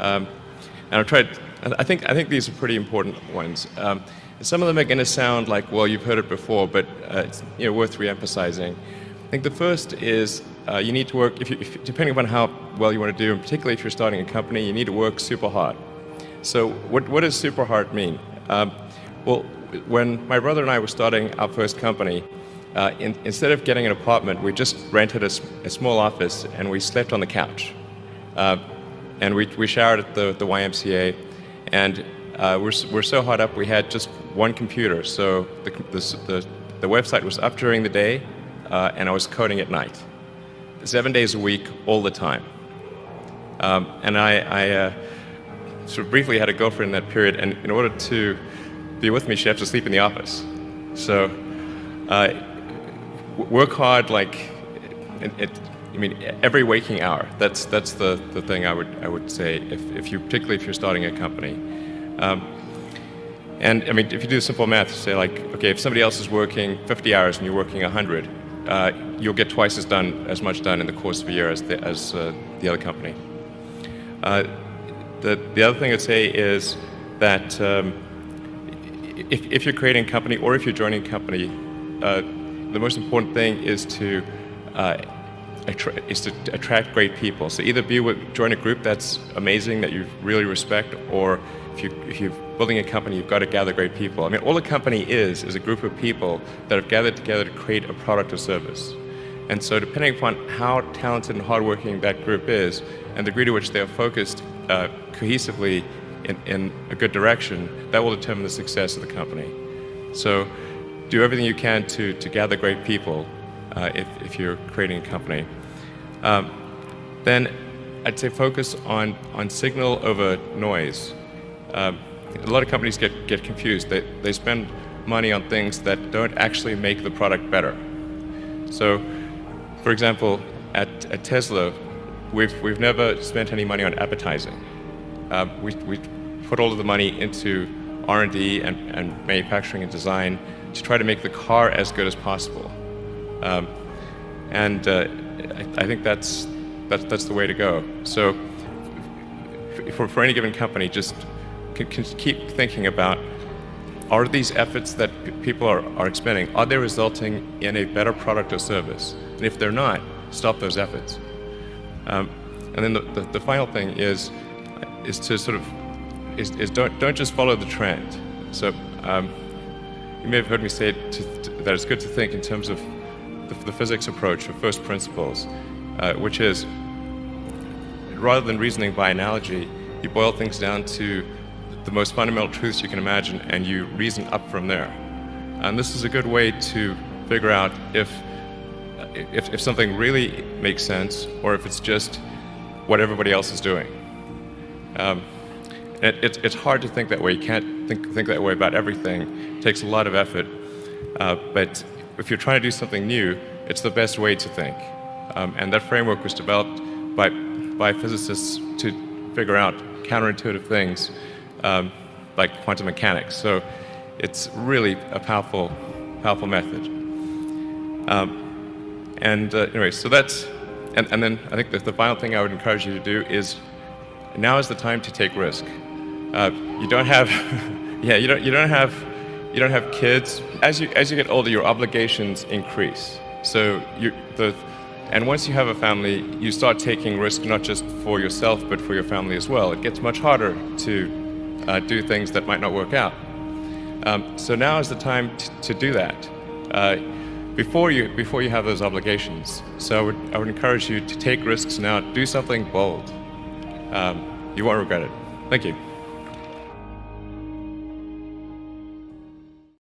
And I've tried. I think these are pretty important ones. Some of them are going to sound like, well, you've heard it before, but it's worth re-emphasizing. I think the first is you need to work, depending upon how well you want to do, and particularly if you're starting a company, you need to work super hard. So what does super hard mean? Well, when my brother and I were starting our first company, instead of getting an apartment, we just rented a small office and we slept on the couch. And we showered at the YMCA, and we're so hot up we had just one computer. So the website was up during the day, and I was coding at night, 7 days a week, all the time. And I sort of briefly had a girlfriend in that period, and in order to be with me, she had to sleep in the office. So work hard, like every waking hour. That's the thing I would say particularly if you're starting a company. And I mean, if you do simple math, you say like, okay, if somebody else is working 50 hours and you're working 100, you'll get twice as much done in the course of a year as the other company. The other thing I'd say is that if you're creating a company or if you're joining a company, the most important thing is to attract great people. So either join a group that's amazing, that you really respect, or if you're building a company, you've got to gather great people. I mean, all a company is a group of people that have gathered together to create a product or service. And so depending upon how talented and hardworking that group is, and the degree to which they are focused cohesively in a good direction, that will determine the success of the company. So do everything you can to gather great people if you're creating a company. Then I'd say focus on signal over noise. A lot of companies get confused. They spend money on things that don't actually make the product better. So, for example, at Tesla, we've never spent any money on advertising. We put all of the money into R&D and manufacturing and design to try to make the car as good as possible. And I think that's the way to go. So for any given company, just keep thinking about, are these efforts that people are expending, are they resulting in a better product or service? And if they're not, stop those efforts. And then the final thing is to sort of don't just follow the trend. So you may have heard me say that it's good to think in terms of the physics approach of first principles, which is, rather than reasoning by analogy, you boil things down to the most fundamental truths you can imagine, and you reason up from there. And this is a good way to figure out if something really makes sense, or if it's just what everybody else is doing. It's hard to think that way. You can't think that way about everything. It takes a lot of effort. But if you're trying to do something new, it's the best way to think. And that framework was developed by physicists to figure out counterintuitive things like quantum mechanics. So it's really a powerful method. Anyway, so that's, and then I think that the final thing I would encourage you to do is, now is the time to take risk. You don't have, you don't have kids. As you get older, your obligations increase. So and once you have a family, you start taking risk not just for yourself but for your family as well. It gets much harder to do things that might not work out. So now is the time to do that before you have those obligations. So I would encourage you to take risks now. Do something bold. You won't regret it. Thank you.